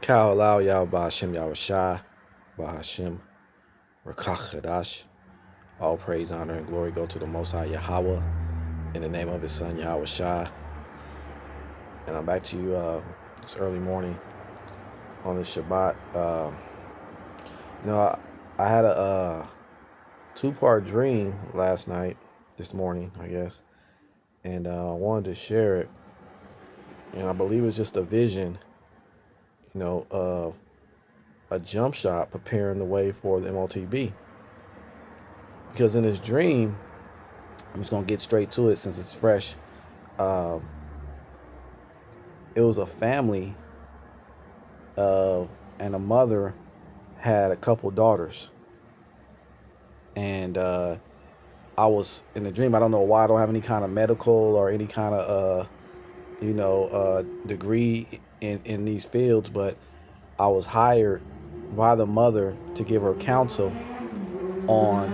Ka'alau Yahawashi Bahashim Rakachadash. All praise, honor, and glory go to the Most High Yahawah in the name of His Son Yahawashi. And I'm back to you this early morning on this Shabbat. I had a two-part dream this morning, I guess, and I wanted to share it. And I believe it's just a vision, of a jump shot preparing the way for the MOTB. Because in this dream, I'm just gonna get straight to it since it's fresh. Um, it was a family and a mother had a couple daughters, and I was in the dream. I don't know why I don't have any kind of medical or any kind of degree in these fields, but I was hired by the mother to give her counsel on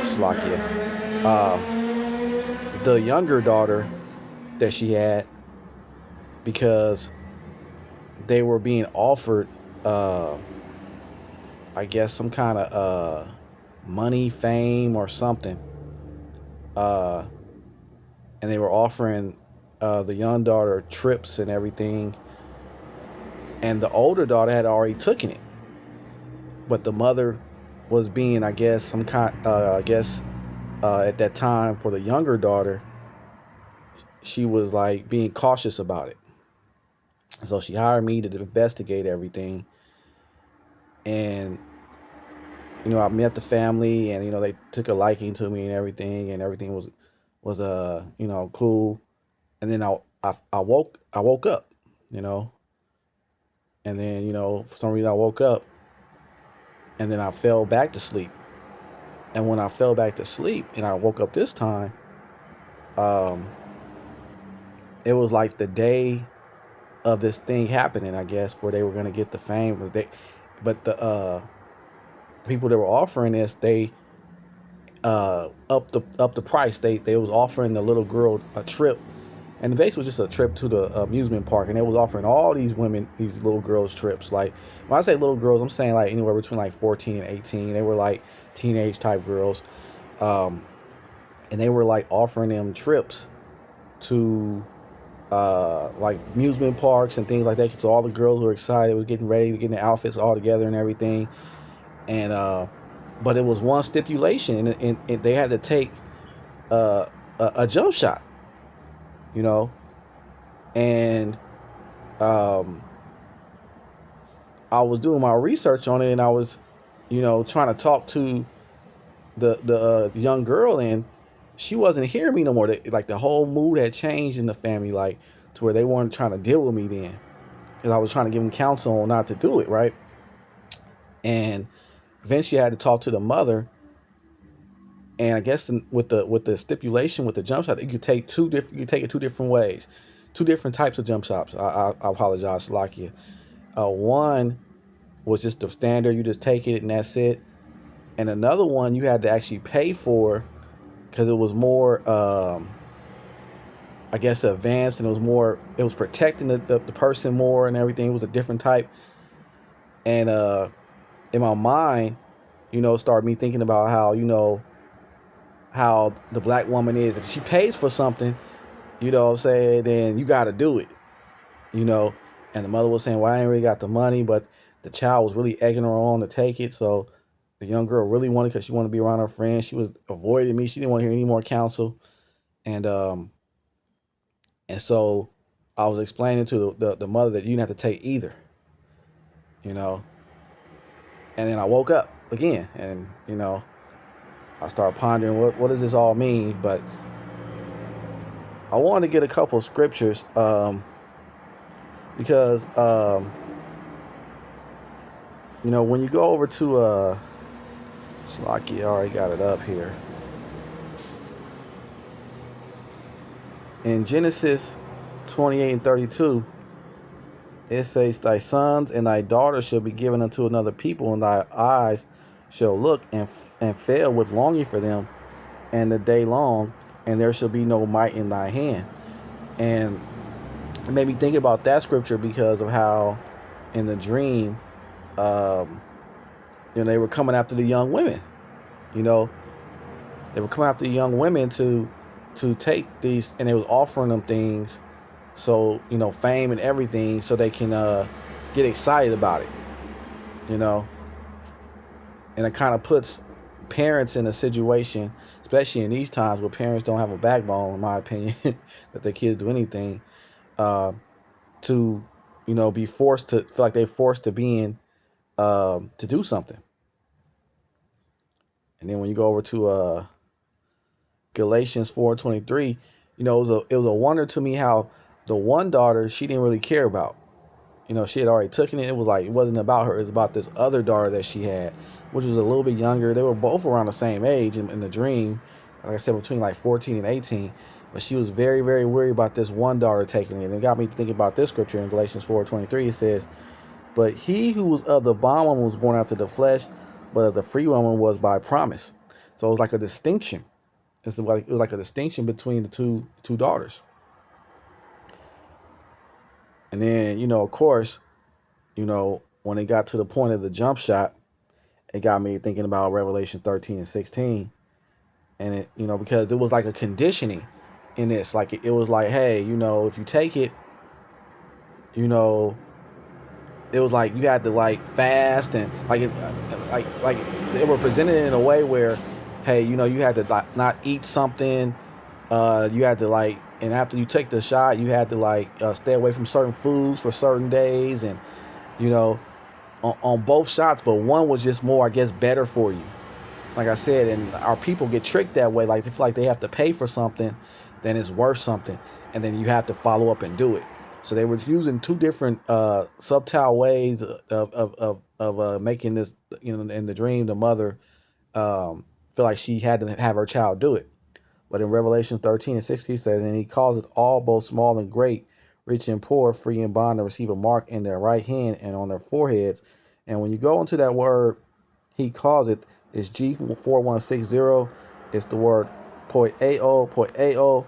Slovakia. The younger daughter that she had, because they were being offered I guess some kind of money, fame, or something, and they were offering the young daughter trips and everything, and the older daughter had already taken it, but the mother was being, I guess, some kind at that time, for the younger daughter, she was like being cautious about it. So she hired me to investigate everything. And, I met the family, and, they took a liking to me and everything was cool. And then I woke up, and then, for some reason I woke up, and then I fell back to sleep. And when I fell back to sleep and I woke up this time, it was like the day of this thing happening, I guess, where they were going to get the fame. But the people that were offering this, they up the price. They was offering the little girl a trip, and the base was just a trip to the amusement park, and they was offering all these women, these little girls, trips. Like, when I say little girls, I'm saying like anywhere between like 14 and 18. They were like teenage type girls, and they were like offering them trips to like amusement parks and things like that. So all the girls were excited, were getting ready, getting their outfits all together and everything. And but it was one stipulation, and they had to take a jump shot, and I was doing my research on it, and I was, trying to talk to the young girl, and she wasn't hearing me no more. Like, the whole mood had changed in the family, like, to where they weren't trying to deal with me then, because I was trying to give them counsel on not to do it, right? And eventually I had to talk to the mother, and I guess with the stipulation with the jump shot, you could take it two different ways, two different types of jump shots. I apologize, Slovakia. One was just the standard, you just take it and that's it. And another one you had to actually pay for, because it was more I guess advanced, and it was protecting the person more and everything. It was a different type. And in my mind, started me thinking about how the black woman is. If she pays for something, what I'm saying, then you got to do it, And the mother was saying, well, I ain't really got the money, but the child was really egging her on to take it. So the young girl really wanted, because she wanted to be around her friends. She was avoiding me. She didn't want to hear any more counsel. And so I was explaining to the mother that you didn't have to take either, And then I woke up again, and, I started pondering, what does this all mean? But I wanted to get a couple of scriptures, because, when you go over to, Slaki, I already got it up here. In Genesis 28:32, it says, thy sons and thy daughters shall be given unto another people, and thy eyes shall look and fail with longing for them, and the day long, and there shall be no might in thy hand. And it made me think about that scripture because of how in the dream, they were coming after the young women. They were coming after the young women to take these, and they was offering them things, so fame and everything, so they can get excited about it. And it kind of puts parents in a situation, especially in these times where parents don't have a backbone, in my opinion, that their kids do anything, to be forced to feel like they're forced to be in to do something. And then when you go over to Galatians 4:23, it was a wonder to me how the one daughter she didn't really care about. She had already taken it. It was like it wasn't about her. It was about this other daughter that she had, which was a little bit younger. They were both around the same age in the dream. Like I said, between like 14 and 18. But she was very, very worried about this one daughter taking it. And it got me thinking about this scripture in Galatians 4:23. It says, "But he who was of the bondwoman was born after the flesh, but of the free woman was by promise." So it was like a distinction. It was like a distinction between the two daughters. And then, of course, when it got to the point of the jump shot, it got me thinking about Revelation 13 and 16. And it, because it was like a conditioning in this. Like it was like, hey, if you take it, it was like you had to like fast and like they were presented in a way where, hey, you had to not eat something. You had to like, and after you take the shot, you had to like stay away from certain foods for certain days, and on both shots, but one was just more, I guess, better for you. Like I said, and our people get tricked that way. Like they feel like they have to pay for something, then it's worth something, and then you have to follow up and do it. So they were using two different subtle ways of making this. In the dream, the mother feel like she had to have her child do it. But in Revelation 13 and 16 it says, "And he calls it all, both small and great, rich and poor, free and bond, to receive a mark in their right hand and on their foreheads." And when you go into that word, he calls it, is G4160. It's the word poieo.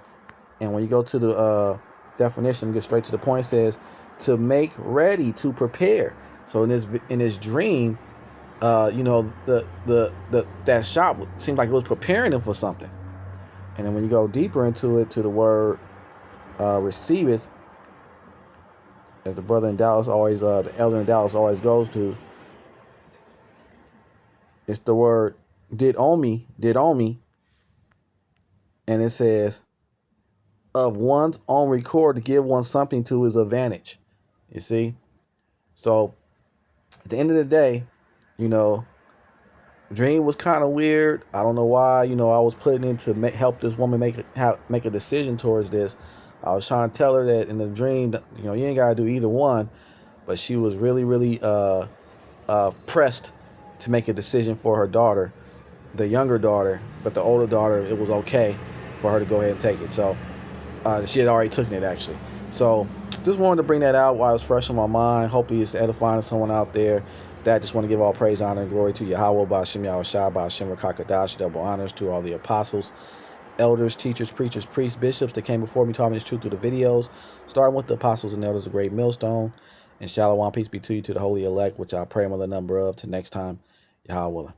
And when you go to the definition, get straight to the point, it says to make ready, to prepare. So in this dream, that shop seemed like it was preparing them for something. And then when you go deeper into it, to the word receiveth, as the brother in Dallas always, the elder in Dallas always goes to, it's the word did on me, and it says, of one's own record, to give one something to his advantage. You see? So at the end of the day, dream was kind of weird. I don't know why. I was putting in to help this woman make a decision towards this. I was trying to tell her that in the dream, you ain't gotta do either one, but she was really, really pressed to make a decision for her daughter, the younger daughter. But the older daughter, it was okay for her to go ahead and take it. So she had already taken it, actually. So just wanted to bring that out while it was fresh on my mind. Hopefully it's edifying to someone out there. That just want to give all praise, honor, and glory to Yahawah, Ba'ashem Yahawashi, Ba'ashem Rakakadash, double honors to all the apostles, elders, teachers, preachers, priests, bishops that came before me, taught me this truth through the videos, starting with the apostles and elders of Great Millstone. And Shalawam, peace be to you, to the holy elect, which I pray another number of. To next time, Yahawah.